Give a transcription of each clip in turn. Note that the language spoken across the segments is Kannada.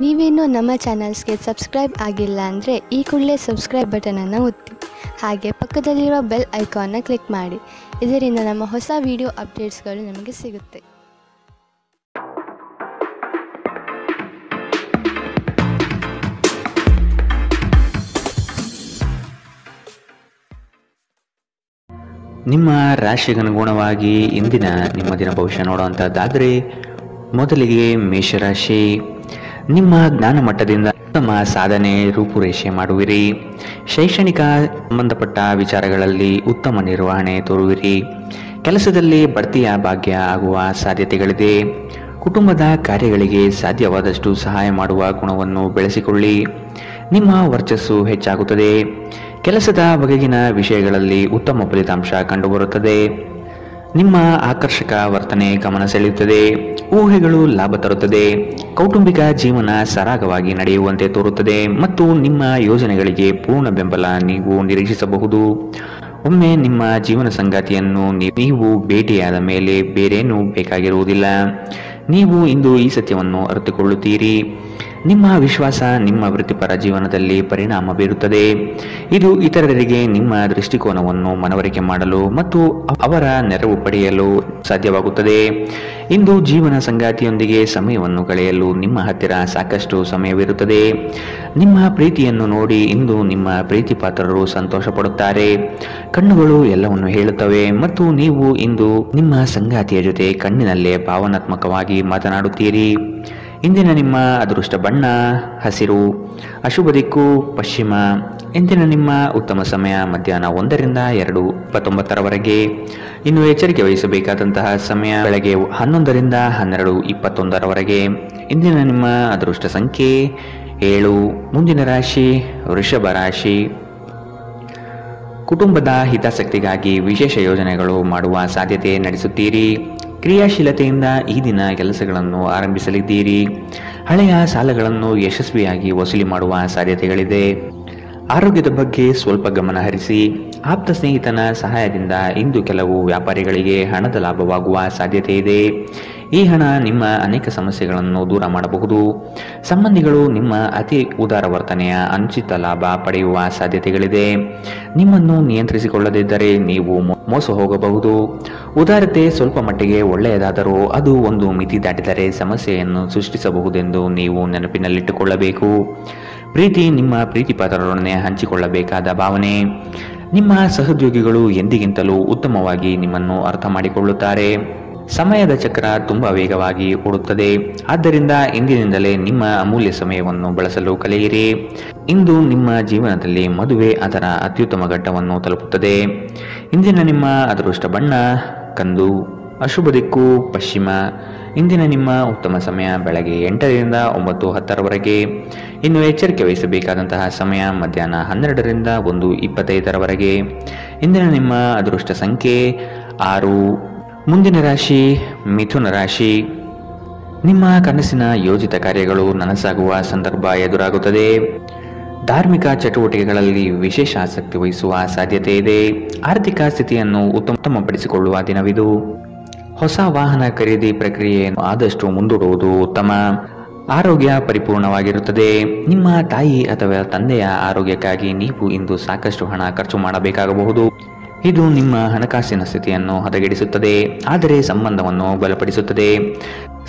ನೀವೇನೂ ನಮ್ಮ ಚಾನಲ್ಸ್ಗೆ ಸಬ್ಸ್ಕ್ರೈಬ್ ಆಗಿಲ್ಲ ಅಂದರೆ ಈ ಕೂಡಲೇ ಸಬ್ಸ್ಕ್ರೈಬ್ ಬಟನನ್ನು ಒತ್ತಿ, ಹಾಗೆ ಪಕ್ಕದಲ್ಲಿರೋ ಬೆಲ್ ಐಕಾನ್ನ ಕ್ಲಿಕ್ ಮಾಡಿ. ಇದರಿಂದ ನಮ್ಮ ಹೊಸ ವಿಡಿಯೋ ಅಪ್ಡೇಟ್ಸ್ಗಳು ನಿಮಗೆ ಸಿಗುತ್ತೆ. ನಿಮ್ಮ ರಾಶಿಗನುಗುಣವಾಗಿ ಇಂದಿನ ನಿಮ್ಮ ದಿನ ಭವಿಷ್ಯ ನೋಡುವಂಥದ್ದಾದರೆ, ಮೊದಲಿಗೆ ಮೇಷರಾಶಿ. ನಿಮ್ಮ ಜ್ಞಾನ ಮಟ್ಟದಿಂದ ಉತ್ತಮ ಸಾಧನೆ ರೂಪುರೇಷೆ ಮಾಡುವಿರಿ. ಶೈಕ್ಷಣಿಕ ಸಂಬಂಧಪಟ್ಟ ವಿಚಾರಗಳಲ್ಲಿ ಉತ್ತಮ ನಿರ್ವಹಣೆ ತೋರುವಿರಿ. ಕೆಲಸದಲ್ಲಿ ಬಡ್ತಿಯ ಭಾಗ್ಯ ಆಗುವ ಸಾಧ್ಯತೆಗಳಿದೆ. ಕುಟುಂಬದ ಕಾರ್ಯಗಳಿಗೆ ಸಾಧ್ಯವಾದಷ್ಟು ಸಹಾಯ ಮಾಡುವ ಗುಣವನ್ನು ಬೆಳೆಸಿಕೊಳ್ಳಿ. ನಿಮ್ಮ ವರ್ಚಸ್ಸು ಹೆಚ್ಚಾಗುತ್ತದೆ. ಕೆಲಸದ ಬಗೆಗಿನ ವಿಷಯಗಳಲ್ಲಿ ಉತ್ತಮ ಫಲಿತಾಂಶ ಕಂಡುಬರುತ್ತದೆ. ನಿಮ್ಮ ಆಕರ್ಷಕ ವರ್ತನೆ ಗಮನ ಸೆಳೆಯುತ್ತದೆ. ಊಹೆಗಳು ಲಾಭ ತರುತ್ತದೆ. ಕೌಟುಂಬಿಕ ಜೀವನ ಸರಾಗವಾಗಿ ನಡೆಯುವಂತೆ ತೋರುತ್ತದೆ ಮತ್ತು ನಿಮ್ಮ ಯೋಜನೆಗಳಿಗೆ ಪೂರ್ಣ ಬೆಂಬಲ ನೀವು ನಿರೀಕ್ಷಿಸಬಹುದು. ಒಮ್ಮೆ ನಿಮ್ಮ ಜೀವನ ಸಂಗಾತಿಯನ್ನು ನೀವು ಭೇಟಿಯಾದ ಮೇಲೆ ಬೇರೇನೂ ಬೇಕಾಗಿರುವುದಿಲ್ಲ. ನೀವು ಇಂದು ಈ ಸತ್ಯವನ್ನು ಅರಿತುಕೊಳ್ಳುತ್ತೀರಿ. ನಿಮ್ಮ ವಿಶ್ವಾಸ ನಿಮ್ಮ ವೃತ್ತಿಪರ ಜೀವನದಲ್ಲಿ ಪರಿಣಾಮ ಬೀರುತ್ತದೆ. ಇದು ಇತರರಿಗೆ ನಿಮ್ಮ ದೃಷ್ಟಿಕೋನವನ್ನು ಮನವರಿಕೆ ಮಾಡಲು ಮತ್ತು ಅವರ ನೆರವು ಪಡೆಯಲು ಸಾಧ್ಯವಾಗುತ್ತದೆ. ಇಂದು ಜೀವನ ಸಂಗಾತಿಯೊಂದಿಗೆ ಸಮಯವನ್ನು ಕಳೆಯಲು ನಿಮ್ಮ ಹತ್ತಿರ ಸಾಕಷ್ಟು ಸಮಯವಿರುತ್ತದೆ. ನಿಮ್ಮ ಪ್ರೀತಿಯನ್ನು ನೋಡಿ ಇಂದು ನಿಮ್ಮ ಪ್ರೀತಿ ಪಾತ್ರರು ಸಂತೋಷ ಪಡುತ್ತಾರೆ. ಕಣ್ಣುಗಳು ಎಲ್ಲವನ್ನು ಹೇಳುತ್ತವೆ ಮತ್ತು ನೀವು ಇಂದು ನಿಮ್ಮ ಸಂಗಾತಿಯ ಜೊತೆ ಕಣ್ಣಿನಲ್ಲೇ ಭಾವನಾತ್ಮಕವಾಗಿ ಮಾತನಾಡುತ್ತೀರಿ. ಇಂದಿನ ನಿಮ್ಮ ಅದೃಷ್ಟ ಬಣ್ಣ ಹಸಿರು. ಅಶುಭ ದಿಕ್ಕು ಪಶ್ಚಿಮ. ಇಂದಿನ ನಿಮ್ಮ ಉತ್ತಮ ಸಮಯ ಮಧ್ಯಾಹ್ನ 1 ರಿಂದ 2:29 ಇನ್ನು ಎಚ್ಚರಿಕೆ ವಹಿಸಬೇಕಾದಂತಹ ಸಮಯ ಬೆಳಗ್ಗೆ 11 ರಿಂದ 12:21. ಇಂದಿನ ನಿಮ್ಮ ಅದೃಷ್ಟ ಸಂಖ್ಯೆ 7. ಮುಂದಿನ ರಾಶಿ ವೃಷಭ ರಾಶಿ. ಕುಟುಂಬದ ಹಿತಾಸಕ್ತಿಗಾಗಿ ವಿಶೇಷ ಯೋಜನೆಗಳು ಮಾಡುವ ಸಾಧ್ಯತೆ ನಡೆಸುತ್ತೀರಿ. ಕ್ರಿಯಾಶೀಲತೆಯಿಂದ ಈ ದಿನ ಕೆಲಸಗಳನ್ನು ಆರಂಭಿಸಲಿದ್ದೀರಿ. ಹಳೆಯ ಸಾಲಗಳನ್ನು ಯಶಸ್ವಿಯಾಗಿ ವಸೂಲಿ ಮಾಡುವ ಸಾಧ್ಯತೆಗಳಿದೆ. ಆರೋಗ್ಯದ ಬಗ್ಗೆ ಸ್ವಲ್ಪ ಗಮನ ಹರಿಸಿ. ಆಪ್ತ ಸ್ನೇಹಿತನ ಸಹಾಯದಿಂದ ಇಂದು ಕೆಲವು ವ್ಯಾಪಾರಿಗಳಿಗೆ ಹಣದ ಲಾಭವಾಗುವ ಸಾಧ್ಯತೆ ಇದೆ. ಈ ಹಣ ನಿಮ್ಮ ಅನೇಕ ಸಮಸ್ಯೆಗಳನ್ನು ದೂರ ಮಾಡಬಹುದು. ಸಂಬಂಧಿಗಳು ನಿಮ್ಮ ಅತಿ ಉದಾರ ವರ್ತನೆಯ ಅನುಚಿತ ಲಾಭ ಪಡೆಯುವ ಸಾಧ್ಯತೆಗಳಿದೆ. ನಿಮ್ಮನ್ನು ನಿಯಂತ್ರಿಸಿಕೊಳ್ಳದಿದ್ದರೆ ನೀವು ಮೋಸ ಹೋಗಬಹುದು. ಉದಾರತೆ ಸ್ವಲ್ಪ ಮಟ್ಟಿಗೆ ಒಳ್ಳೆಯದಾದರೂ ಅದು ಒಂದು ಮಿತಿ ದಾಟಿದರೆ ಸಮಸ್ಯೆಯನ್ನು ಸೃಷ್ಟಿಸಬಹುದೆಂದು ನೀವು ನೆನಪಿನಲ್ಲಿಟ್ಟುಕೊಳ್ಳಬೇಕು. ಪ್ರೀತಿ ನಿಮ್ಮ ಪ್ರೀತಿ ಪಾತ್ರರೊಡನೆ ಹಂಚಿಕೊಳ್ಳಬೇಕಾದ ಭಾವನೆ. ನಿಮ್ಮ ಸಹೋದ್ಯೋಗಿಗಳು ಎಂದಿಗಿಂತಲೂ ಉತ್ತಮವಾಗಿ ನಿಮ್ಮನ್ನು ಅರ್ಥ ಮಾಡಿಕೊಳ್ಳುತ್ತಾರೆ. ಸಮಯದ ಚಕ್ರ ತುಂಬ ವೇಗವಾಗಿ ಓಡುತ್ತದೆ. ಆದ್ದರಿಂದ ಇಂದಿನಿಂದಲೇ ನಿಮ್ಮ ಅಮೂಲ್ಯ ಸಮಯವನ್ನು ಬಳಸಲು ಕಲಿಯಿರಿ. ಇಂದು ನಿಮ್ಮ ಜೀವನದಲ್ಲಿ ಮದುವೆ ಅದರ ಅತ್ಯುತ್ತಮ ಘಟ್ಟವನ್ನು ತಲುಪುತ್ತದೆ. ಇಂದಿನ ನಿಮ್ಮ ಅದೃಷ್ಟ ಬಣ್ಣ ಕಂದು. ಅಶುಭ ದಿಕ್ಕು ಪಶ್ಚಿಮ. ಇಂದಿನ ನಿಮ್ಮ ಉತ್ತಮ ಸಮಯ ಬೆಳಗ್ಗೆ 8 ರಿಂದ 9:10. ಇನ್ನು ಎಚ್ಚರಿಕೆ ವಹಿಸಬೇಕಾದಂತಹ ಸಮಯ ಮಧ್ಯಾಹ್ನ 12 ರಿಂದ 1:25. ಇಂದಿನ ನಿಮ್ಮ ಅದೃಷ್ಟ ಸಂಖ್ಯೆ 6. ಮುಂದಿನ ರಾಶಿ ಮಿಥುನ ರಾಶಿ. ನಿಮ್ಮ ಕನಸಿನ ಯೋಜಿತ ಕಾರ್ಯಗಳು ನನಸಾಗುವ ಸಂದರ್ಭ ಎದುರಾಗುತ್ತದೆ. ಧಾರ್ಮಿಕ ಚಟುವಟಿಕೆಗಳಲ್ಲಿ ವಿಶೇಷ ಆಸಕ್ತಿ ವಹಿಸುವ ಸಾಧ್ಯತೆ ಇದೆ. ಆರ್ಥಿಕ ಸ್ಥಿತಿಯನ್ನು ಉತ್ತಮಪಡಿಸಿಕೊಳ್ಳುವ ದಿನವಿದು. ಹೊಸ ವಾಹನ ಖರೀದಿ ಪ್ರಕ್ರಿಯೆಯನ್ನು ಆದಷ್ಟು ಮುಂದೂಡುವುದು ಉತ್ತಮ. ಆರೋಗ್ಯ ಪರಿಪೂರ್ಣವಾಗಿರುತ್ತದೆ. ನಿಮ್ಮ ತಾಯಿ ಅಥವಾ ತಂದೆಯ ಆರೋಗ್ಯಕ್ಕಾಗಿ ನೀವು ಇಂದು ಸಾಕಷ್ಟು ಹಣ ಖರ್ಚು ಮಾಡಬೇಕಾಗಬಹುದು. ಇದು ನಿಮ್ಮ ಹಣಕಾಸಿನ ಸ್ಥಿತಿಯನ್ನು ಹದಗೆಡಿಸುತ್ತದೆ, ಆದರೆ ಸಂಬಂಧವನ್ನು ಬಲಪಡಿಸುತ್ತದೆ.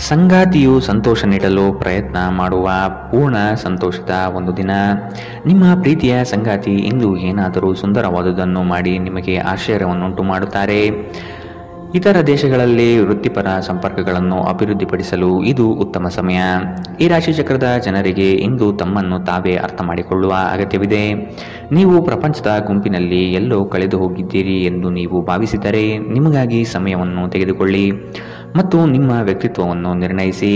ಸಂಗಾತಿಯು ಸಂತೋಷ ನೀಡಲು ಪ್ರಯತ್ನ ಮಾಡುವ ಪೂರ್ಣ ಸಂತೋಷದ ಒಂದು ದಿನ. ನಿಮ್ಮ ಪ್ರೀತಿಯ ಸಂಗಾತಿ ಇಂದು ಏನಾದರೂ ಸುಂದರವಾದುದನ್ನು ಮಾಡಿ ನಿಮಗೆ ಆಶ್ಚರ್ಯವನ್ನುಂಟು ಮಾಡುತ್ತಾರೆ. ಇತರ ದೇಶಗಳಲ್ಲಿ ವೃತ್ತಿಪರ ಸಂಪರ್ಕಗಳನ್ನು ಅಭಿವೃದ್ಧಿಪಡಿಸಲು ಇದು ಉತ್ತಮ ಸಮಯ. ಈ ರಾಶಿಚಕ್ರದ ಜನರಿಗೆ ಇಂದು ತಮ್ಮನ್ನು ತಾವೇ ಅರ್ಥ ಮಾಡಿಕೊಳ್ಳುವ ಅಗತ್ಯವಿದೆ. ನೀವು ಪ್ರಪಂಚದ ಗುಂಪಿನಲ್ಲಿ ಎಲ್ಲೋ ಕಳೆದು ಹೋಗಿದ್ದೀರಿ ಎಂದು ನೀವು ಭಾವಿಸಿದರೆ ನಿಮಗಾಗಿ ಸಮಯವನ್ನು ತೆಗೆದುಕೊಳ್ಳಿ ಮತ್ತು ನಿಮ್ಮ ವ್ಯಕ್ತಿತ್ವವನ್ನು ನಿರ್ಣಯಿಸಿ.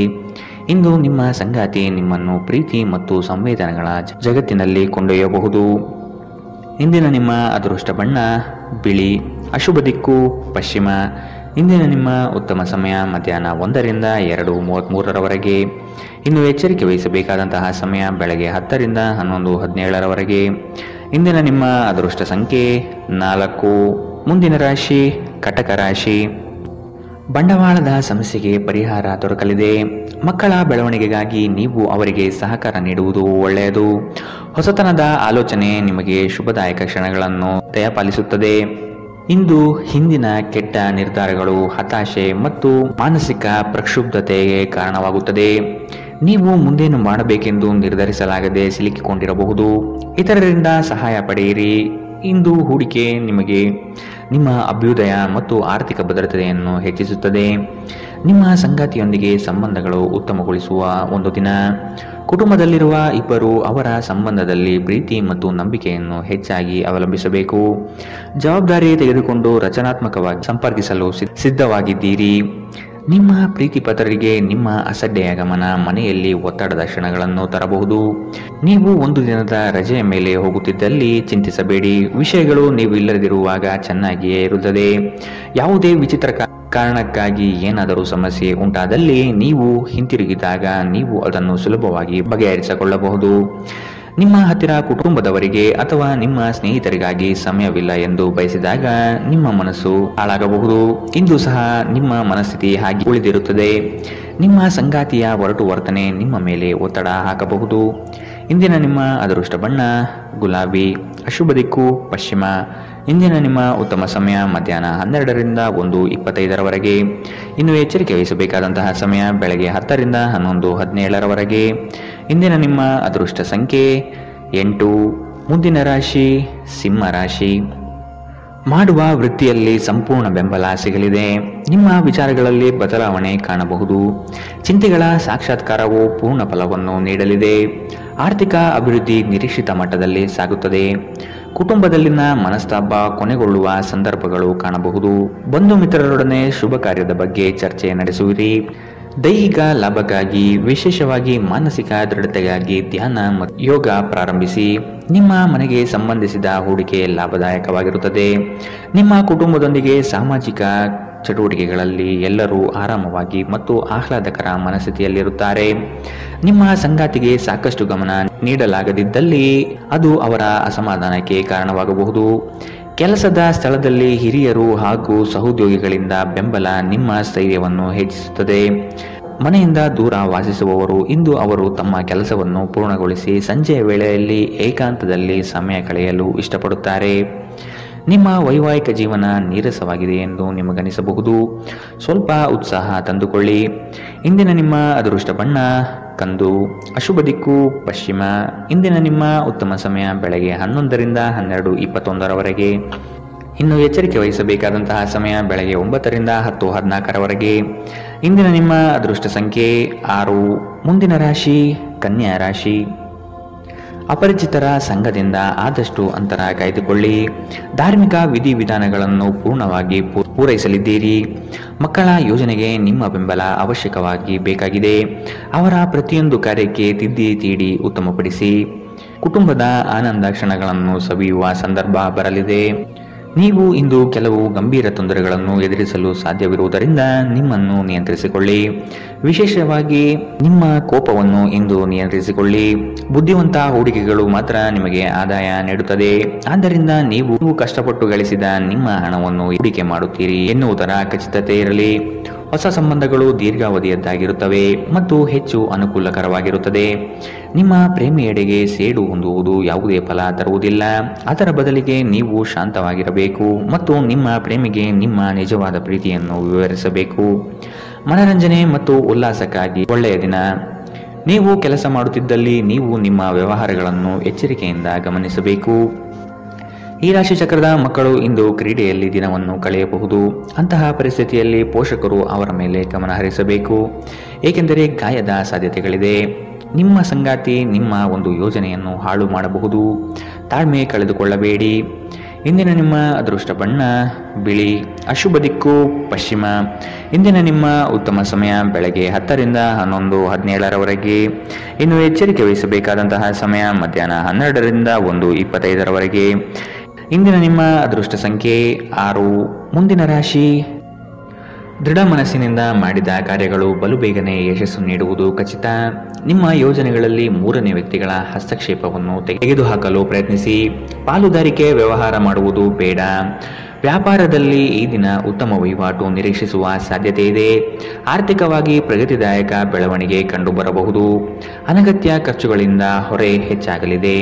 ಇಂದು ನಿಮ್ಮ ಸಂಗಾತಿ ನಿಮ್ಮನ್ನು ಪ್ರೀತಿ ಮತ್ತು ಸಂವೇದನೆಗಳ ಜಗತ್ತಿನಲ್ಲಿ ಕೊಂಡೊಯ್ಯಬಹುದು. ಇಂದಿನ ನಿಮ್ಮ ಅದೃಷ್ಟ ಬಣ್ಣ ಬಿಳಿ. ಅಶುಭ ದಿಕ್ಕು ಪಶ್ಚಿಮ. ಇಂದಿನ ನಿಮ್ಮ ಉತ್ತಮ ಸಮಯ ಮಧ್ಯಾಹ್ನ 1 ರಿಂದ 2:33. ಇನ್ನು ಎಚ್ಚರಿಕೆ ವಹಿಸಬೇಕಾದಂತಹ ಸಮಯ ಬೆಳಗ್ಗೆ 10 ರಿಂದ 11:17. ಇಂದಿನ ನಿಮ್ಮ ಅದೃಷ್ಟ ಸಂಖ್ಯೆ 4. ಮುಂದಿನ ರಾಶಿ ಕಟಕ ರಾಶಿ. ಬಂಡವಾಳದ ಸಮಸ್ಯೆಗೆ ಪರಿಹಾರ ದೊರಕಲಿದೆ. ಮಕ್ಕಳ ಬೆಳವಣಿಗೆಗಾಗಿ ನೀವು ಅವರಿಗೆ ಸಹಕಾರ ನೀಡುವುದು ಒಳ್ಳೆಯದು. ಹೊಸತನದ ಆಲೋಚನೆ ನಿಮಗೆ ಶುಭದಾಯಕ ಕ್ಷಣಗಳನ್ನು ದಯಪಾಲಿಸುತ್ತದೆ. ಇಂದು ಹಿಂದಿನ ಕೆಟ್ಟ ನಿರ್ಧಾರಗಳು ಹತಾಶೆ ಮತ್ತು ಮಾನಸಿಕ ಪ್ರಕ್ಷುಬ್ಧತೆಗೆ ಕಾರಣವಾಗುತ್ತದೆ. ನೀವು ಮುಂದೇನು ಮಾಡಬೇಕೆಂದು ನಿರ್ಧರಿಸಲಾಗದೆ ಸಿಲುಕಿಕೊಂಡಿರಬಹುದು. ಇತರರಿಂದ ಸಹಾಯ ಪಡೆಯಿರಿ. ಇಂದು ಹೂಡಿಕೆ ನಿಮಗೆ ನಿಮ್ಮ ಅಭ್ಯುದಯ ಮತ್ತು ಆರ್ಥಿಕ ಭದ್ರತೆಯನ್ನು ಹೆಚ್ಚಿಸುತ್ತದೆ. ನಿಮ್ಮ ಸಂಗಾತಿಯೊಂದಿಗೆ ಸಂಬಂಧಗಳು ಉತ್ತಮಗೊಳಿಸುವ ಒಂದು ದಿನ. ಕುಟುಂಬದಲ್ಲಿರುವ ಇಬ್ಬರು ಅವರ ಸಂಬಂಧದಲ್ಲಿ ಪ್ರೀತಿ ಮತ್ತು ನಂಬಿಕೆಯನ್ನು ಹೆಚ್ಚಾಗಿ ಅವಲಂಬಿಸಬೇಕು. ಜವಾಬ್ದಾರಿ ತೆಗೆದುಕೊಂಡು ರಚನಾತ್ಮಕವಾಗಿ ಸಂಪರ್ಕಿಸಲು ಸಿದ್ಧವಾಗಿದ್ದೀರಿ. ನಿಮ್ಮ ಪ್ರೀತಿ ಪತ್ರರಿಗೆ ನಿಮ್ಮ ಅಸಡ್ಡೆಯ ಗಮನ ಮನೆಯಲ್ಲಿ ಒತ್ತಡದ ಕ್ಷಣಗಳನ್ನು ತರಬಹುದು. ನೀವು ಒಂದು ದಿನದ ರಜೆಯ ಮೇಲೆ ಹೋಗುತ್ತಿದ್ದಲ್ಲಿ ಚಿಂತಿಸಬೇಡಿ. ವಿಷಯಗಳು ನೀವು ಇಲ್ಲದಿರುವಾಗ ಚೆನ್ನಾಗಿಯೇ ಇರುತ್ತದೆ. ಯಾವುದೇ ವಿಚಿತ್ರ ಕಾರಣಕ್ಕಾಗಿ ಏನಾದರೂ ಸಮಸ್ಯೆ ಉಂಟಾದಲ್ಲಿ ನೀವು ಹಿಂತಿರುಗಿದಾಗ ನೀವು ಅದನ್ನು ಸುಲಭವಾಗಿ ಬಗೆಹರಿಸಿಕೊಳ್ಳಬಹುದು. ನಿಮ್ಮ ಹತ್ತಿರ ಕುಟುಂಬದವರಿಗೆ ಅಥವಾ ನಿಮ್ಮ ಸ್ನೇಹಿತರಿಗಾಗಿ ಸಮಯವಿಲ್ಲ ಎಂದು ಬಯಸಿದಾಗ ನಿಮ್ಮ ಮನಸ್ಸು ಹಾಳಾಗಬಹುದು. ಇಂದು ಸಹ ನಿಮ್ಮ ಮನಸ್ಥಿತಿ ಹಾಗೆ ಉಳಿದಿರುತ್ತದೆ. ನಿಮ್ಮ ಸಂಗಾತಿಯ ಒರಟು ವರ್ತನೆ ನಿಮ್ಮ ಮೇಲೆ ಒತ್ತಡ ಹಾಕಬಹುದು. ಇಂದಿನ ನಿಮ್ಮ ಅದೃಷ್ಟ ಬಣ್ಣ ಗುಲಾಬಿ. ಅಶುಭ ದಿಕ್ಕು ಪಶ್ಚಿಮ. ಇಂದಿನ ನಿಮ್ಮ ಉತ್ತಮ ಸಮಯ ಮಧ್ಯಾಹ್ನ 12ರಿಂದ 1:25ರವರೆಗೆ. ಇನ್ನು ಎಚ್ಚರಿಕೆ ವಹಿಸಬೇಕಾದಂತಹ ಸಮಯ ಬೆಳಗ್ಗೆ 10ರಿಂದ 11:17ರವರೆಗೆ. ಇಂದಿನ ನಿಮ್ಮ ಅದೃಷ್ಟ ಸಂಖ್ಯೆ 8. ಮುಂದಿನ ರಾಶಿ ಸಿಂಹ ರಾಶಿ. ಮಾಡುವ ವೃತ್ತಿಯಲ್ಲಿ ಸಂಪೂರ್ಣ ಬೆಂಬಲ ಸಿಗಲಿದೆ. ನಿಮ್ಮ ವಿಚಾರಗಳಲ್ಲಿ ಬದಲಾವಣೆ ಕಾಣಬಹುದು. ಚಿಂತೆಗಳ ಸಾಕ್ಷಾತ್ಕಾರವು ಪೂರ್ಣ ಫಲವನ್ನು ನೀಡಲಿದೆ. ಆರ್ಥಿಕ ಅಭಿವೃದ್ಧಿ ನಿರೀಕ್ಷಿತ ಮಟ್ಟದಲ್ಲಿ ಸಾಗುತ್ತದೆ. ಕುಟುಂಬದಲ್ಲಿನ ಮನಸ್ತಾಪ ಕೊನೆಗೊಳ್ಳುವ ಸಂದರ್ಭಗಳು ಕಾಣಬಹುದು. ಬಂಧು ಮಿತ್ರರೊಡನೆ ಶುಭ ಕಾರ್ಯದ ಬಗ್ಗೆ ಚರ್ಚೆ ನಡೆಸುವಿರಿ. ದೈಹಿಕ ಲಾಭಕ್ಕಾಗಿ ವಿಶೇಷವಾಗಿ ಮಾನಸಿಕ ದೃಢತೆಗಾಗಿ ಧ್ಯಾನ ಮತ್ತು ಯೋಗ ಪ್ರಾರಂಭಿಸಿ. ನಿಮ್ಮ ಮನೆಗೆ ಸಂಬಂಧಿಸಿದ ಹೂಡಿಕೆ ಲಾಭದಾಯಕವಾಗಿರುತ್ತದೆ. ನಿಮ್ಮ ಕುಟುಂಬದೊಂದಿಗೆ ಸಾಮಾಜಿಕ ಚಟುವಟಿಕೆಗಳಲ್ಲಿ ಎಲ್ಲರೂ ಆರಾಮವಾಗಿ ಮತ್ತು ಆಹ್ಲಾದಕರ ಮನಸ್ಥಿತಿಯಲ್ಲಿರುತ್ತಾರೆ. ನಿಮ್ಮ ಸಂಗಾತಿಗೆ ಸಾಕಷ್ಟು ಗಮನ ನೀಡಲಾಗದಿದ್ದಲ್ಲಿ ಅದು ಅವರ ಅಸಮಾಧಾನಕ್ಕೆ ಕಾರಣವಾಗಬಹುದು. ಕೆಲಸದ ಸ್ಥಳದಲ್ಲಿ ಹಿರಿಯರು ಹಾಗೂ ಸಹೋದ್ಯೋಗಿಗಳಿಂದ ಬೆಂಬಲ ನಿಮ್ಮ ಸ್ಥೈರ್ಯವನ್ನು ಹೆಚ್ಚಿಸುತ್ತದೆ. ಮನೆಯಿಂದ ದೂರ ವಾಸಿಸುವವರು ಇಂದು ಅವರು ತಮ್ಮ ಕೆಲಸವನ್ನು ಪೂರ್ಣಗೊಳಿಸಿ ಸಂಜೆಯ ವೇಳೆಯಲ್ಲಿ ಏಕಾಂತದಲ್ಲಿ ಸಮಯ ಕಳೆಯಲು ಇಷ್ಟಪಡುತ್ತಾರೆ. ನಿಮ್ಮ ವೈವಾಹಿಕ ಜೀವನ ನೀರಸವಾಗಿದೆ ಎಂದು ನಿಮಗನಿಸಬಹುದು. ಸ್ವಲ್ಪ ಉತ್ಸಾಹ ತಂದುಕೊಳ್ಳಿ. ಇಂದಿನ ನಿಮ್ಮ ಅದೃಷ್ಟ ಬಣ್ಣ ಕಂದು. ಅಶುಭ ದಿಕ್ಕು ಪಶ್ಚಿಮ. ಇಂದಿನ ನಿಮ್ಮ ಉತ್ತಮ ಸಮಯ ಬೆಳಗ್ಗೆ 11ರಿಂದ 12:21ರವರೆಗೆ. ಇನ್ನು ಎಚ್ಚರಿಕೆ ವಹಿಸಬೇಕಾದಂತಹ ಸಮಯ ಬೆಳಗ್ಗೆ 9ರಿಂದ 10:14ರವರೆಗೆ. ಇಂದಿನ ನಿಮ್ಮ ಅದೃಷ್ಟ ಸಂಖ್ಯೆ 6. ಮುಂದಿನ ರಾಶಿ ಕನ್ಯಾ ರಾಶಿ. ಅಪರಿಚಿತರ ಸಂಘದಿಂದ ಆದಷ್ಟು ಅಂತರ ಕಾಯ್ದುಕೊಳ್ಳಿ. ಧಾರ್ಮಿಕ ವಿಧಿವಿಧಾನಗಳನ್ನು ಪೂರ್ಣವಾಗಿ ಪೂರೈಸಲಿದ್ದೀರಿ. ಮಕ್ಕಳ ಯೋಜನೆಗೆ ನಿಮ್ಮ ಬೆಂಬಲ ಅವಶ್ಯಕವಾಗಿ ಬೇಕಾಗಿದೆ. ಅವರ ಪ್ರತಿಯೊಂದು ಕಾರ್ಯಕ್ಕೆ ತಿದ್ದಿ ತೀಡಿ ಉತ್ತಮಪಡಿಸಿ. ಕುಟುಂಬದ ಆನಂದ ಕ್ಷಣಗಳನ್ನು ಸವಿಯುವ ಸಂದರ್ಭ ಬರಲಿದೆ. ನೀವು ಇಂದು ಕೆಲವು ಗಂಭೀರ ತೊಂದರೆಗಳನ್ನು ಎದುರಿಸಲು ಸಾಧ್ಯವಿರುವುದರಿಂದ ನಿಮ್ಮನ್ನು ನಿಯಂತ್ರಿಸಿಕೊಳ್ಳಿ. ವಿಶೇಷವಾಗಿ ನಿಮ್ಮ ಕೋಪವನ್ನು ಇಂದು ನಿಯಂತ್ರಿಸಿಕೊಳ್ಳಿ. ಬುದ್ಧಿವಂತ ಹೂಡಿಕೆಗಳು ಮಾತ್ರ ನಿಮಗೆ ಆದಾಯ ನೀಡುತ್ತದೆ. ಆದ್ದರಿಂದ ನೀವು ಕಷ್ಟಪಟ್ಟು ಗಳಿಸಿದ ನಿಮ್ಮ ಹಣವನ್ನು ಹೂಡಿಕೆ ಮಾಡುತ್ತೀರಿ ಎನ್ನುವುದರ ಖಚಿತತೆ ಇರಲಿ. ಹೊಸ ಸಂಬಂಧಗಳು ದೀರ್ಘಾವಧಿಯದ್ದಾಗಿರುತ್ತವೆ ಮತ್ತು ಹೆಚ್ಚು ಅನುಕೂಲಕರವಾಗಿರುತ್ತದೆ. ನಿಮ್ಮ ಪ್ರೇಮಿಯೆಡೆಗೆ ಸೇಡು ಹೊಂದುವುದು ಯಾವುದೇ ಫಲ ತರುವುದಿಲ್ಲ. ಅದರ ಬದಲಿಗೆ ನೀವು ಶಾಂತವಾಗಿರಬೇಕು ಮತ್ತು ನಿಮ್ಮ ಪ್ರೇಮಿಗೆ ನಿಮ್ಮ ನಿಜವಾದ ಪ್ರೀತಿಯನ್ನು ವಿವರಿಸಬೇಕು. ಮನರಂಜನೆ ಮತ್ತು ಉಲ್ಲಾಸಕ್ಕಾಗಿ ಒಳ್ಳೆಯ ದಿನ. ನೀವು ಕೆಲಸ ಮಾಡುತ್ತಿದ್ದಲ್ಲಿ ನೀವು ನಿಮ್ಮ ವ್ಯವಹಾರಗಳನ್ನು ಎಚ್ಚರಿಕೆಯಿಂದ ಗಮನಿಸಬೇಕು. ಈ ರಾಶಿ ಚಕ್ರದ ಮಕ್ಕಳು ಇಂದು ಕ್ರೀಡೆಯಲ್ಲಿ ದಿನವನ್ನು ಕಳೆಯಬಹುದು. ಅಂತಹ ಪರಿಸ್ಥಿತಿಯಲ್ಲಿ ಪೋಷಕರು ಅವರ ಮೇಲೆ ಗಮನ ಹರಿಸಬೇಕು, ಏಕೆಂದರೆ ಗಾಯದ ಸಾಧ್ಯತೆಗಳಿದೆ. ನಿಮ್ಮ ಸಂಗಾತಿ ನಿಮ್ಮ ಒಂದು ಯೋಜನೆಯನ್ನು ಹಾಳು ಮಾಡಬಹುದು. ತಾಳ್ಮೆ ಕಳೆದುಕೊಳ್ಳಬೇಡಿ. ಇಂದಿನ ನಿಮ್ಮ ಅದೃಷ್ಟ ಬಣ್ಣ ಬಿಳಿ. ಅಶುಭ ದಿಕ್ಕು ಪಶ್ಚಿಮ. ಇಂದಿನ ನಿಮ್ಮ ಉತ್ತಮ ಸಮಯ ಬೆಳಗ್ಗೆ 10ರಿಂದ 11:17ರವರೆಗೆ. ಇನ್ನು ಎಚ್ಚರಿಕೆ ವಹಿಸಬೇಕಾದಂತಹ ಸಮಯ ಮಧ್ಯಾಹ್ನ 12ರಿಂದ 1:25ರವರೆಗೆ. ಇಂದಿನ ನಿಮ್ಮ ಅದೃಷ್ಟ ಸಂಖ್ಯೆ 6. ಮುಂದಿನ ರಾಶಿ ದೃಢ ಮನಸ್ಸಿನಿಂದ ಮಾಡಿದ ಕಾರ್ಯಗಳು ಬಲು ಬೇಗನೆ ಯಶಸ್ಸು ನೀಡುವುದು ಖಚಿತ. ನಿಮ್ಮ ಯೋಜನೆಗಳಲ್ಲಿ ಮೂರನೇ ವ್ಯಕ್ತಿಗಳ ಹಸ್ತಕ್ಷೇಪವನ್ನು ತೆಗೆದುಹಾಕಲು ಪ್ರಯತ್ನಿಸಿ. ಪಾಲುದಾರಿಕೆ ವ್ಯವಹಾರ ಮಾಡುವುದು ಬೇಡ. ವ್ಯಾಪಾರದಲ್ಲಿ ಈ ದಿನ ಉತ್ತಮ ವಹಿವಾಟು ನಿರೀಕ್ಷಿಸುವ ಸಾಧ್ಯತೆ ಇದೆ. ಆರ್ಥಿಕವಾಗಿ ಪ್ರಗತಿದಾಯಕ ಬೆಳವಣಿಗೆ ಕಂಡುಬರಬಹುದು. ಅನಗತ್ಯ ಖರ್ಚುಗಳಿಂದ ಹೊರೆ ಹೆಚ್ಚಾಗಲಿದೆ.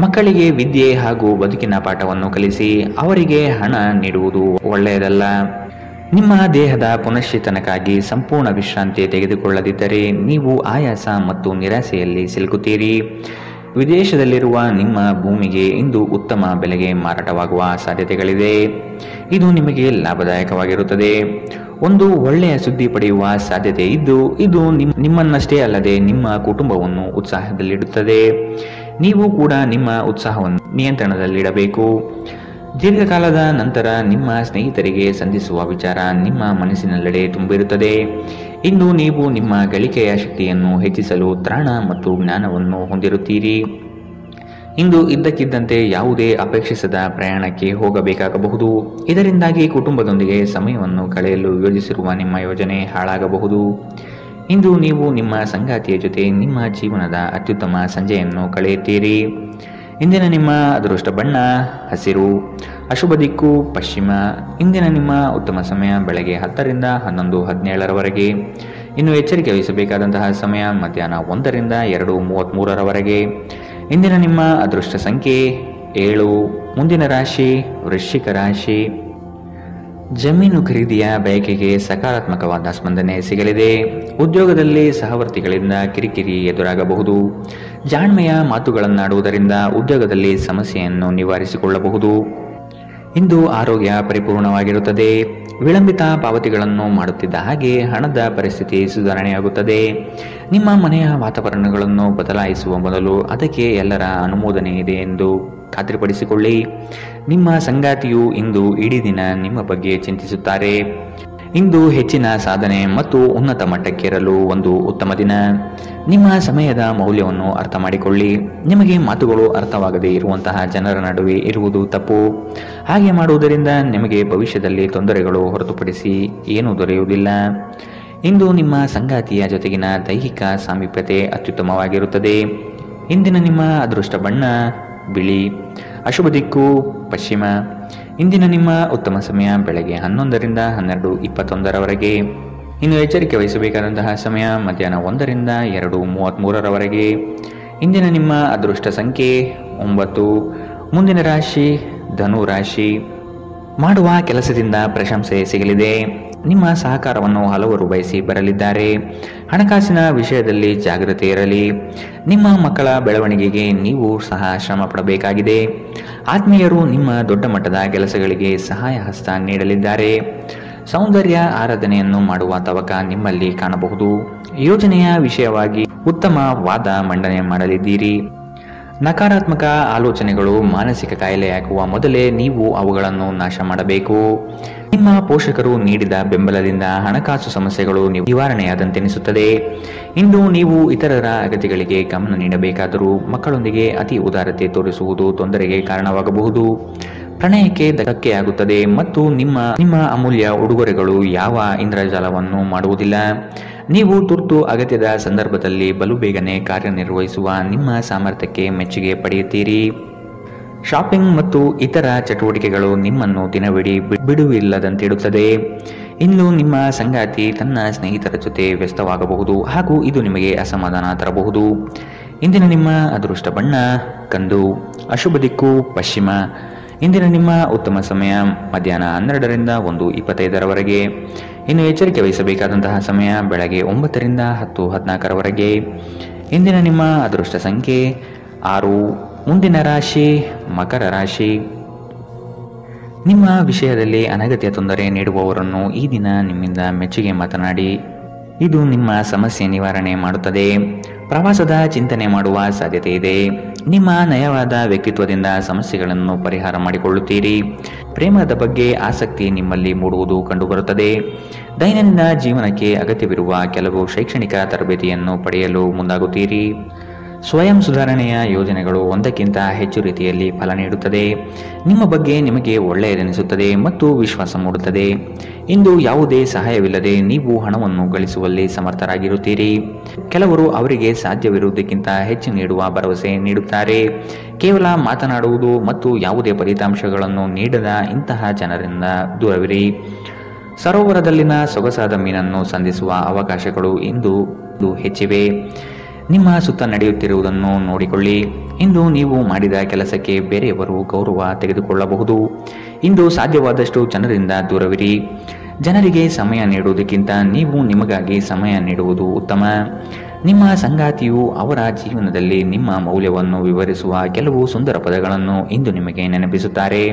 ಮಕ್ಕಳಿಗೆ ವಿದ್ಯೆ ಹಾಗೂ ಬದುಕಿನ ಪಾಠವನ್ನು ಕಲಿಸಿ. ಅವರಿಗೆ ಹಣ ನೀಡುವುದು ಒಳ್ಳೆಯದಲ್ಲ. ನಿಮ್ಮ ದೇಹದ ಪುನಶ್ಚೇತನಕ್ಕಾಗಿ ಸಂಪೂರ್ಣ ವಿಶ್ರಾಂತಿ ತೆಗೆದುಕೊಳ್ಳದಿದ್ದರೆ ನೀವು ಆಯಾಸ ಮತ್ತು ನಿರಾಸೆಯಲ್ಲಿ ಸಿಲುಕುತ್ತೀರಿ. ವಿದೇಶದಲ್ಲಿರುವ ನಿಮ್ಮ ಭೂಮಿಗೆ ಇಂದು ಉತ್ತಮ ಬೆಲೆಗೆ ಮಾರಾಟವಾಗುವ ಸಾಧ್ಯತೆಗಳಿದೆ. ಇದು ನಿಮಗೆ ಲಾಭದಾಯಕವಾಗಿರುತ್ತದೆ. ಒಂದು ಒಳ್ಳೆಯ ಸುದ್ದಿ ಪಡೆಯುವ ಸಾಧ್ಯತೆ ಇದ್ದು ಇದು ನಿಮ್ಮನ್ನಷ್ಟೇ ಅಲ್ಲದೆ ನಿಮ್ಮ ಕುಟುಂಬವನ್ನು ಉತ್ಸಾಹದಲ್ಲಿಡುತ್ತದೆ. ನೀವು ಕೂಡ ನಿಮ್ಮ ಉತ್ಸಾಹವನ್ನು ನಿಯಂತ್ರಣದಲ್ಲಿಡಬೇಕು. ದೀರ್ಘಕಾಲದ ನಂತರ ನಿಮ್ಮ ಸ್ನೇಹಿತರಿಗೆ ಸಂಧಿಸುವ ವಿಚಾರ ನಿಮ್ಮ ಮನಸ್ಸಿನೆಲ್ಲೆಡೆ ತುಂಬಿರುತ್ತದೆ. ಇಂದು ನೀವು ನಿಮ್ಮ ಗಳಿಕೆಯ ಶಕ್ತಿಯನ್ನು ಹೆಚ್ಚಿಸಲು ತ್ರಾಣ ಮತ್ತು ಜ್ಞಾನವನ್ನು ಹೊಂದಿರುತ್ತೀರಿ. ಇಂದು ಇದ್ದಕ್ಕಿದ್ದಂತೆ ಯಾವುದೇ ಅಪೇಕ್ಷಿಸದ ಪ್ರಯಾಣಕ್ಕೆ ಹೋಗಬೇಕಾಗಬಹುದು. ಇದರಿಂದಾಗಿ ಕುಟುಂಬದೊಂದಿಗೆ ಸಮಯವನ್ನು ಕಳೆಯಲು ಯೋಜಿಸಿರುವ ನಿಮ್ಮ ಯೋಜನೆ ಹಾಳಾಗಬಹುದು. ಇಂದು ನೀವು ನಿಮ್ಮ ಸಂಗಾತಿಯ ಜೊತೆ ನಿಮ್ಮ ಜೀವನದ ಅತ್ಯುತ್ತಮ ಸಂಜೆಯನ್ನು ಕಳೆಯುತ್ತೀರಿ. ಇಂದಿನ ನಿಮ್ಮ ಅದೃಷ್ಟ ಬಣ್ಣ ಹಸಿರು. ಅಶುಭ ದಿಕ್ಕು ಪಶ್ಚಿಮ. ಇಂದಿನ ನಿಮ್ಮ ಉತ್ತಮ ಸಮಯ ಬೆಳಗ್ಗೆ 10 ರಿಂದ 11:17 ಇನ್ನು ಎಚ್ಚರಿಕೆ ವಹಿಸಬೇಕಾದಂತಹ ಸಮಯ ಮಧ್ಯಾಹ್ನ 1 ರಿಂದ 2:33 ಇಂದಿನ ನಿಮ್ಮ ಅದೃಷ್ಟ ಸಂಖ್ಯೆ 7. ಮುಂದಿನ ರಾಶಿ ವೃಶ್ಚಿಕ ರಾಶಿ. ಜಮೀನು ಖರೀದಿಯ ಬಯಕೆಗೆ ಸಕಾರಾತ್ಮಕವಾದ ಸ್ಪಂದನೆ ಸಿಗಲಿದೆ. ಉದ್ಯೋಗದಲ್ಲಿ ಸಹವರ್ತಿಗಳಿಂದ ಕಿರಿಕಿರಿ ಎದುರಾಗಬಹುದು. ಜಾಣ್ಮೆಯ ಮಾತುಗಳನ್ನಾಡುವುದರಿಂದ ಉದ್ಯೋಗದಲ್ಲಿ ಸಮಸ್ಯೆಯನ್ನು ನಿವಾರಿಸಿಕೊಳ್ಳಬಹುದು. ಇಂದು ಆರೋಗ್ಯ ಪರಿಪೂರ್ಣವಾಗಿರುತ್ತದೆ. ವಿಳಂಬಿತ ಪಾವತಿಗಳನ್ನು ಮಾಡುತ್ತಿದ್ದ ಹಾಗೆ ಹಣದ ಪರಿಸ್ಥಿತಿ ಸುಧಾರಣೆಯಾಗುತ್ತದೆ. ನಿಮ್ಮ ಮನೆಯ ವಾತಾವರಣಗಳನ್ನು ಬದಲಾಯಿಸುವ ಮೊದಲು ಅದಕ್ಕೆ ಎಲ್ಲರ ಅನುಮೋದನೆ ಇದೆ ಎಂದು ಖಾತ್ರಿಪಡಿಸಿಕೊಳ್ಳಿ. ನಿಮ್ಮ ಸಂಗಾತಿಯು ಇಂದು ಇಡೀ ದಿನ ನಿಮ್ಮ ಬಗ್ಗೆ ಚಿಂತಿಸುತ್ತಾರೆ. ಇಂದು ಹೆಚ್ಚಿನ ಸಾಧನೆ ಮತ್ತು ಉನ್ನತ ಮಟ್ಟಕ್ಕೇರಲು ಒಂದು ಉತ್ತಮ ದಿನ. ನಿಮ್ಮ ಸಮಯದ ಮೌಲ್ಯವನ್ನು ಅರ್ಥ ಮಾಡಿಕೊಳ್ಳಿ. ನಿಮಗೆ ಮಾತುಗಳು ಅರ್ಥವಾಗದೇ ಇರುವಂತಹ ಜನರ ನಡುವೆ ಇರುವುದು ತಪ್ಪು. ಹಾಗೆ ಮಾಡುವುದರಿಂದ ನಿಮಗೆ ಭವಿಷ್ಯದಲ್ಲಿ ತೊಂದರೆಗಳು ಹೊರತುಪಡಿಸಿ ಏನೂ ದೊರೆಯುವುದಿಲ್ಲ. ಇಂದು ನಿಮ್ಮ ಸಂಗಾತಿಯ ಜೊತೆಗಿನ ದೈಹಿಕ ಸಾಮೀಪ್ಯತೆ ಅತ್ಯುತ್ತಮವಾಗಿರುತ್ತದೆ. ಇಂದಿನ ನಿಮ್ಮ ಅದೃಷ್ಟ ಬಣ್ಣ ಬಿಳಿ. ಅಶುಭ ದಿಕ್ಕು ಪಶ್ಚಿಮ. ಇಂದಿನ ನಿಮ್ಮ ಉತ್ತಮ ಸಮಯ ಬೆಳಗ್ಗೆ 11 ರಿಂದ 12:21 ಇನ್ನು ಎಚ್ಚರಿಕೆ ವಹಿಸಬೇಕಾದಂತಹ ಸಮಯ ಮಧ್ಯಾಹ್ನ 1 ರಿಂದ 2:33 ಇಂದಿನ ನಿಮ್ಮ ಅದೃಷ್ಟ ಸಂಖ್ಯೆ 9. ಮುಂದಿನ ರಾಶಿ ಧನು ರಾಶಿ. ಮಾಡುವ ಕೆಲಸದಿಂದ ಪ್ರಶಂಸೆ ಸಿಗಲಿದೆ. ನಿಮ್ಮ ಸಹಕಾರವನ್ನು ಹಲವರು ಬಯಸಿ ಬರಲಿದ್ದಾರೆ. ಹಣಕಾಸಿನ ವಿಷಯದಲ್ಲಿ ಜಾಗೃತಿ ಇರಲಿ. ನಿಮ್ಮ ಮಕ್ಕಳ ಬೆಳವಣಿಗೆಗೆ ನೀವು ಸಹ ಶ್ರಮ ಪಡಬೇಕಾಗಿದೆ. ಆತ್ಮೀಯರು ನಿಮ್ಮ ದೊಡ್ಡ ಮಟ್ಟದ ಕೆಲಸಗಳಿಗೆ ಸಹಾಯ ಹಸ್ತ ನೀಡಲಿದ್ದಾರೆ. ಸೌಂದರ್ಯ ಆರಾಧನೆಯನ್ನು ಮಾಡುವ ತವಕ ನಿಮ್ಮಲ್ಲಿ ಕಾಣಬಹುದು. ಯೋಜನೆಯ ವಿಷಯವಾಗಿ ಉತ್ತಮ ವಾದ ಮಂಡನೆ ಮಾಡಲಿದ್ದೀರಿ. ನಕಾರಾತ್ಮಕ ಆಲೋಚನೆಗಳು ಮಾನಸಿಕ ಕಾಯಿಲೆಯಾಗುವ ಮೊದಲೇ ನೀವು ಅವುಗಳನ್ನು ನಾಶ ಮಾಡಬೇಕು. ನಿಮ್ಮ ಪೋಷಕರು ನೀಡಿದ ಬೆಂಬಲದಿಂದ ಹಣಕಾಸು ಸಮಸ್ಯೆಗಳು ನಿವಾರಣೆಯಾದಂತೆನಿಸುತ್ತದೆ. ಇಂದು ನೀವು ಇತರರ ಅಗತ್ಯಗಳಿಗೆ ಗಮನ ನೀಡಬೇಕಾದರೂ ಮಕ್ಕಳೊಂದಿಗೆ ಅತಿ ಉದಾರತೆ ತೋರಿಸುವುದು ತೊಂದರೆಗೆ ಕಾರಣವಾಗಬಹುದು. ಪ್ರಣಯಕ್ಕೆ ಧಕ್ಕೆಯಾಗುತ್ತದೆ ಮತ್ತು ನಿಮ್ಮ ಅಮೂಲ್ಯ ಉಡುಗೊರೆಗಳು ಯಾವ ಇಂದ್ರಜಾಲವನ್ನು ಮಾಡುವುದಿಲ್ಲ. ನೀವು ತುರ್ತು ಅಗತ್ಯದ ಸಂದರ್ಭದಲ್ಲಿ ಬಲು ಬೇಗನೆ ಕಾರ್ಯನಿರ್ವಹಿಸುವ ನಿಮ್ಮ ಸಾಮರ್ಥ್ಯಕ್ಕೆ ಮೆಚ್ಚುಗೆ ಪಡೆಯುತ್ತೀರಿ. ಶಾಪಿಂಗ್ ಮತ್ತು ಇತರ ಚಟುವಟಿಕೆಗಳು ನಿಮ್ಮನ್ನು ದಿನವಿಡೀ ಬಿಡುವಿಲ್ಲದಂತಿಡುತ್ತದೆ. ಇಂದು ನಿಮ್ಮ ಸಂಗಾತಿ ತನ್ನ ಸ್ನೇಹಿತರ ಜೊತೆ ವ್ಯಸ್ತವಾಗಬಹುದು ಹಾಗೂ ಇದು ನಿಮಗೆ ಅಸಮಾಧಾನ ತರಬಹುದು. ಇಂದಿನ ನಿಮ್ಮ ಅದೃಷ್ಟ ಬಣ್ಣ ಕಂದು. ಅಶುಭ ದಿಕ್ಕು ಪಶ್ಚಿಮ. ಇಂದಿನ ನಿಮ್ಮ ಉತ್ತಮ ಸಮಯ ಮಧ್ಯಾಹ್ನ 12 ರಿಂದ 1:25 ಇನ್ನು ಎಚ್ಚರಿಕೆ ವಹಿಸಬೇಕಾದಂತಹ ಸಮಯ ಬೆಳಗ್ಗೆ 9 ರಿಂದ 10:14 ಇಂದಿನ ನಿಮ್ಮ ಅದೃಷ್ಟ ಸಂಖ್ಯೆ 6. ಮುಂದಿನ ರಾಶಿ ಮಕರ ರಾಶಿ. ನಿಮ್ಮ ವಿಷಯದಲ್ಲಿ ಅನಗತ್ಯ ತೊಂದರೆ ನೀಡುವವರನ್ನು ಈ ದಿನ ನಿಮ್ಮಿಂದ ಮೆಚ್ಚುಗೆ ಮಾತನಾಡಿ. ಇದು ನಿಮ್ಮ ಸಮಸ್ಯೆ ನಿವಾರಣೆ ಮಾಡುತ್ತದೆ. ಪ್ರವಾಸದ ಚಿಂತನೆ ಮಾಡುವ ಸಾಧ್ಯತೆ ಇದೆ. ನಿಮ್ಮ ನಯವಾದ ವ್ಯಕ್ತಿತ್ವದಿಂದ ಸಮಸ್ಯೆಗಳನ್ನು ಪರಿಹಾರ ಮಾಡಿಕೊಳ್ಳುತ್ತೀರಿ. ಪ್ರೇಮದ ಬಗ್ಗೆ ಆಸಕ್ತಿ ನಿಮ್ಮಲ್ಲಿ ಮೂಡುವುದು ಕಂಡುಬರುತ್ತದೆ. ದೈನಂದಿನ ಜೀವನಕ್ಕೆ ಅಗತ್ಯವಿರುವ ಕೆಲವು ಶೈಕ್ಷಣಿಕ ತರಬೇತಿಯನ್ನು ಪಡೆಯಲು ಮುಂದಾಗುತ್ತೀರಿ. ಸ್ವಯಂ ಸುಧಾರಣೆಯ ಯೋಜನೆಗಳು ಒಂದಕ್ಕಿಂತ ಹೆಚ್ಚು ರೀತಿಯಲ್ಲಿ ಫಲ ನೀಡುತ್ತದೆ. ನಿಮ್ಮ ಬಗ್ಗೆ ನಿಮಗೆ ಒಳ್ಳೆಯದೆನಿಸುತ್ತದೆ ಮತ್ತು ವಿಶ್ವಾಸ ಮೂಡುತ್ತದೆ. ಇಂದು ಯಾವುದೇ ಸಹಾಯವಿಲ್ಲದೆ ನೀವು ಹಣವನ್ನು ಗಳಿಸುವಲ್ಲಿ ಸಮರ್ಥರಾಗಿರುತ್ತೀರಿ. ಕೆಲವರು ಅವರಿಗೆ ಸಾಧ್ಯವಿರುವುದಕ್ಕಿಂತ ಹೆಚ್ಚು ನೀಡುವ ಭರವಸೆ ನೀಡುತ್ತಾರೆ. ಕೇವಲ ಮಾತನಾಡುವುದು ಮತ್ತು ಯಾವುದೇ ಫಲಿತಾಂಶಗಳನ್ನು ನೀಡದ ಇಂತಹ ಜನರಿಂದ ದೂರವಿರಿ. ಸರೋವರದಲ್ಲಿನ ಸೊಗಸಾದ ಮೀನನ್ನು ಸಂಧಿಸುವ ಅವಕಾಶಗಳು ಇಂದು ಹೆಚ್ಚಿವೆ. ನಿಮ್ಮ ಸುತ್ತ ನಡೆಯುತ್ತಿರುವುದನ್ನು ನೋಡಿಕೊಳ್ಳಿ. ಇಂದು ನೀವು ಮಾಡಿದ ಕೆಲಸಕ್ಕೆ ಬೇರೆಯವರು ಗೌರವ ತೆಗೆದುಕೊಳ್ಳಬಹುದು. ಇಂದು ಸಾಧ್ಯವಾದಷ್ಟು ಜನರಿಂದ ದೂರವಿರಿ. ಜನರಿಗೆ ಸಮಯ ನೀಡುವುದಕ್ಕಿಂತ ನೀವು ನಿಮಗಾಗಿ ಸಮಯ ನೀಡುವುದು ಉತ್ತಮ. ನಿಮ್ಮ ಸಂಗಾತಿಯು ಅವರ ಜೀವನದಲ್ಲಿ ನಿಮ್ಮ ಮೌಲ್ಯವನ್ನು ವಿವರಿಸುವ ಕೆಲವು ಸುಂದರ ಪದಗಳನ್ನು ಇಂದು ನಿಮಗೆ ನೆನಪಿಸುತ್ತಾರೆ.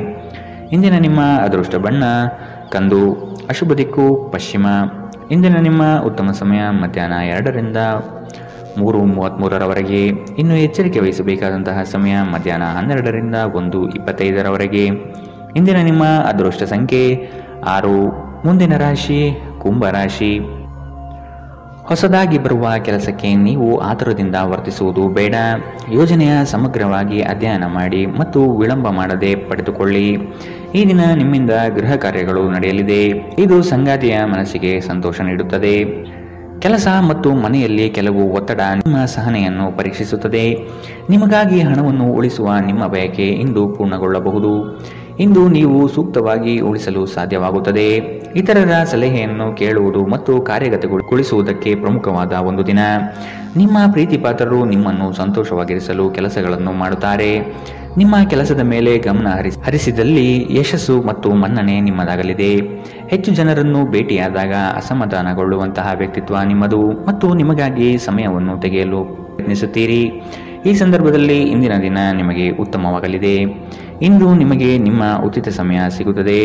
ಇಂದಿನ ನಿಮ್ಮ ಅದೃಷ್ಟ ಬಣ್ಣ ಕಂದು. ಅಶುಭ ದಿಕ್ಕು ಪಶ್ಚಿಮ. ಇಂದಿನ ನಿಮ್ಮ ಉತ್ತಮ ಸಮಯ ಮಧ್ಯಾಹ್ನ 2ರಿಂದ 3:33 ಇನ್ನು ಎಚ್ಚರಿಕೆ ವಹಿಸಬೇಕಾದಂತಹ ಸಮಯ ಮಧ್ಯಾಹ್ನ 12ರಿಂದ 1:25 ಇಂದಿನ ನಿಮ್ಮ ಅದೃಷ್ಟ ಸಂಖ್ಯೆ 6. ಮುಂದಿನ ರಾಶಿ ಕುಂಭರಾಶಿ. ಹೊಸದಾಗಿ ಬರುವ ಕೆಲಸಕ್ಕೆ ನೀವು ಆತುರದಿಂದ ವರ್ತಿಸುವುದು ಬೇಡ. ಯೋಜನೆಯ ಸಮಗ್ರವಾಗಿ ಅಧ್ಯಯನ ಮಾಡಿ ಮತ್ತು ವಿಳಂಬ ಮಾಡದೆ ಪಡೆದುಕೊಳ್ಳಿ. ಈ ದಿನ ನಿಮ್ಮಿಂದ ಗೃಹ ಕಾರ್ಯಗಳು ನಡೆಯಲಿದೆ. ಇದು ಸಂಗಾತಿಯ ಮನಸ್ಸಿಗೆ ಸಂತೋಷ ನೀಡುತ್ತದೆ. ಕೆಲಸ ಮತ್ತು ಮನೆಯಲ್ಲಿ ಕೆಲವು ಒತ್ತಡ ನಿಮ್ಮ ಸಹನೆಯನ್ನು ಪರೀಕ್ಷಿಸುತ್ತದೆ. ನಿಮಗಾಗಿ ಹಣವನ್ನು ಉಳಿಸುವ ನಿಮ್ಮ ಬಯಕೆ ಇಂದು ಪೂರ್ಣಗೊಳ್ಳಬಹುದು. ಇಂದು ನೀವು ಸೂಕ್ತವಾಗಿ ಉಳಿಸಲು ಸಾಧ್ಯವಾಗುತ್ತದೆ. ಇತರರ ಸಲಹೆಯನ್ನು ಕೇಳುವುದು ಮತ್ತು ಕಾರ್ಯಗತಗೊಳಿಸುವುದಕ್ಕೆ ಪ್ರಮುಖವಾದ ಒಂದು ದಿನ. ನಿಮ್ಮ ಪ್ರೀತಿಪಾತ್ರರು ನಿಮ್ಮನ್ನು ಸಂತೋಷವಾಗಿರಿಸಲು ಕೆಲಸಗಳನ್ನು ಮಾಡುತ್ತಾರೆ. ನಿಮ್ಮ ಕೆಲಸದ ಮೇಲೆ ಗಮನ ಹರಿಸಿದಲ್ಲಿ ಯಶಸ್ಸು ಮತ್ತು ಮನ್ನಣೆ ನಿಮ್ಮದಾಗಲಿದೆ. ಹೆಚ್ಚು ಜನರನ್ನು ಭೇಟಿಯಾದಾಗ ಅಸಮಾಧಾನಗೊಳ್ಳುವಂತಹ ವ್ಯಕ್ತಿತ್ವ ನಿಮ್ಮದು ಮತ್ತು ನಿಮಗಾಗಿ ಸಮಯವನ್ನು ತೆಗೆಯಲು ಪ್ರಯತ್ನಿಸುತ್ತೀರಿ. ಈ ಸಂದರ್ಭದಲ್ಲಿ ಇಂದಿನ ದಿನ ನಿಮಗೆ ಉತ್ತಮವಾಗಲಿದೆ. ಇಂದು ನಿಮಗೆ ನಿಮ್ಮ ಉಚಿತ ಸಮಯ ಸಿಗುತ್ತದೆ.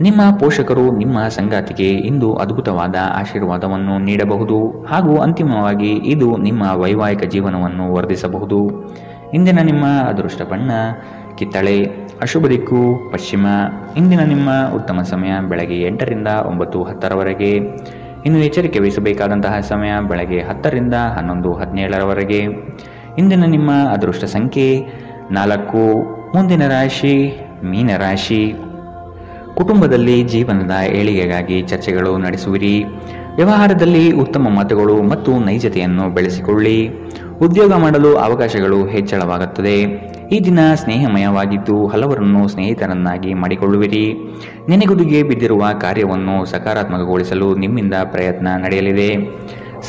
ನಿಮ್ಮ ಪೋಷಕರು ನಿಮ್ಮ ಸಂಗಾತಿಗೆ ಇಂದು ಅದ್ಭುತವಾದ ಆಶೀರ್ವಾದವನ್ನು ನೀಡಬಹುದು ಹಾಗೂ ಅಂತಿಮವಾಗಿ ಇದು ನಿಮ್ಮ ವೈವಾಹಿಕ ಜೀವನವನ್ನು ವರ್ಧಿಸಬಹುದು. ಇಂದಿನ ನಿಮ್ಮ ಅದೃಷ್ಟ ಬಣ್ಣ ಕಿತ್ತಳೆ. ಅಶುಭ ದಿಕ್ಕು ಪಶ್ಚಿಮ. ಇಂದಿನ ನಿಮ್ಮ ಉತ್ತಮ ಸಮಯ ಬೆಳಗ್ಗೆ 8ರಿಂದ 9:10 ಇನ್ನು ಎಚ್ಚರಿಕೆ ವಹಿಸಬೇಕಾದಂತಹ ಸಮಯ ಬೆಳಗ್ಗೆ 10ರಿಂದ 11:17 ಇಂದಿನ ನಿಮ್ಮ ಅದೃಷ್ಟ ಸಂಖ್ಯೆ 4. ಮುಂದಿನ ರಾಶಿ ಮೀನರಾಶಿ. ಕುಟುಂಬದಲ್ಲಿ ಜೀವನದ ಏಳಿಗೆಗಾಗಿ ಚರ್ಚೆಗಳು ನಡೆಸುವಿರಿ. ವ್ಯವಹಾರದಲ್ಲಿ ಉತ್ತಮ ಮಾತುಗಳು ಮತ್ತು ನೈಜತೆಯನ್ನು ಬೆಳೆಸಿಕೊಳ್ಳಿ. ಉದ್ಯೋಗ ಮಾಡಲು ಅವಕಾಶಗಳು ಹೆಚ್ಚಳವಾಗುತ್ತದೆ. ಈ ದಿನ ಸ್ನೇಹಮಯವಾಗಿದ್ದು ಹಲವರನ್ನು ಸ್ನೇಹಿತರನ್ನಾಗಿ ಮಾಡಿಕೊಳ್ಳುವಿರಿ. ನೆನೆಗುದಿಗೆ ಬಿದ್ದಿರುವ ಕಾರ್ಯವನ್ನು ಸಕಾರಾತ್ಮಕಗೊಳಿಸಲು ನಿಮ್ಮಿಂದ ಪ್ರಯತ್ನ ನಡೆಯಲಿದೆ.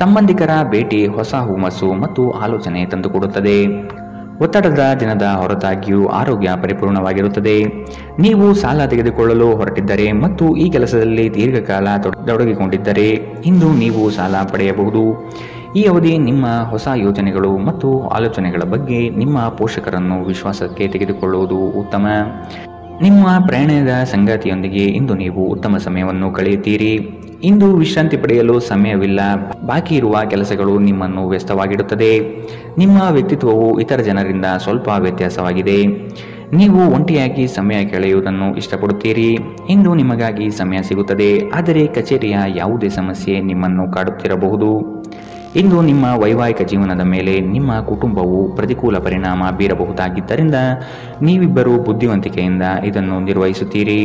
ಸಂಬಂಧಿಕರ ಭೇಟಿ ಹೊಸ ಹುಮ್ಮಸ್ಸು ಮತ್ತು ಆಲೋಚನೆ ತಂದುಕೊಡುತ್ತದೆ. ಒತ್ತಡದ ದಿನದ ಹೊರತಾಗಿಯೂ ಆರೋಗ್ಯ ಪರಿಪೂರ್ಣವಾಗಿರುತ್ತದೆ. ನೀವು ಸಾಲ ತೆಗೆದುಕೊಳ್ಳಲು ಹೊರಟಿದ್ದರೆ ಮತ್ತು ಈ ಕೆಲಸದಲ್ಲಿ ದೀರ್ಘಕಾಲ ತೊಡಗಿಕೊಂಡಿದ್ದರೆ ಇಂದು ನೀವು ಸಾಲ ಪಡೆಯಬಹುದು. ಈ ಅವಧಿ ನಿಮ್ಮ ಹೊಸ ಯೋಜನೆಗಳು ಮತ್ತು ಆಲೋಚನೆಗಳ ಬಗ್ಗೆ ನಿಮ್ಮ ಪೋಷಕರನ್ನು ವಿಶ್ವಾಸಕ್ಕೆ ತೆಗೆದುಕೊಳ್ಳುವುದು ಉತ್ತಮ. ನಿಮ್ಮ ಪ್ರಯಾಣದ ಸಂಗಾತಿಯೊಂದಿಗೆ ಇಂದು ನೀವು ಉತ್ತಮ ಸಮಯವನ್ನು ಕಳೆಯುತ್ತೀರಿ. ಇಂದು ವಿಶ್ರಾಂತಿ ಪಡೆಯಲು ಸಮಯವಿಲ್ಲ. ಬಾಕಿ ಇರುವ ಕೆಲಸಗಳು ನಿಮ್ಮನ್ನು ವ್ಯಸ್ತವಾಗಿಡುತ್ತದೆ. ನಿಮ್ಮ ವ್ಯಕ್ತಿತ್ವವು ಇತರ ಜನರಿಂದ ಸ್ವಲ್ಪ ವ್ಯತ್ಯಾಸವಾಗಿದೆ. ನೀವು ಒಂಟಿಯಾಗಿ ಸಮಯ ಕಳೆಯುವುದನ್ನು ಇಷ್ಟಪಡುತ್ತೀರಿ. ಇಂದು ನಿಮಗಾಗಿ ಸಮಯ ಸಿಗುತ್ತದೆ, ಆದರೆ ಕಚೇರಿಯ ಯಾವುದೇ ಸಮಸ್ಯೆ ನಿಮ್ಮನ್ನು ಕಾಡುತ್ತಿರಬಹುದು. ಇಂದು ನಿಮ್ಮ ವೈವಾಹಿಕ ಜೀವನದ ಮೇಲೆ ನಿಮ್ಮ ಕುಟುಂಬವು ಪ್ರತಿಕೂಲ ಪರಿಣಾಮ ಬೀರಬಹುದಾಗಿದ್ದರಿಂದ ನೀವಿಬ್ಬರು ಬುದ್ಧಿವಂತಿಕೆಯಿಂದ ಇದನ್ನು ನಿರ್ವಹಿಸುತ್ತೀರಿ.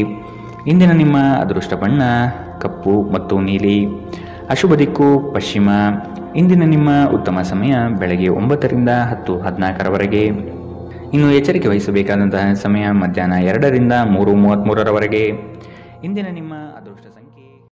ಇಂದಿನ ನಿಮ್ಮ ಅದೃಷ್ಟ ಬಣ್ಣ ಕಪ್ಪು ಮತ್ತು ನೀಲಿ. ಅಶುಭ ದಿಕ್ಕು ಪಶ್ಚಿಮ. ಇಂದಿನ ನಿಮ್ಮ ಉತ್ತಮ ಸಮಯ ಬೆಳಗ್ಗೆ 9ರಿಂದ 10:14 ಇನ್ನು ಎಚ್ಚರಿಕೆ ವಹಿಸಬೇಕಾದಂತಹ ಸಮಯ ಮಧ್ಯಾಹ್ನ 2ರಿಂದ 3:33 ಇಂದಿನ ನಿಮ್ಮ ಅದೃಷ್ಟ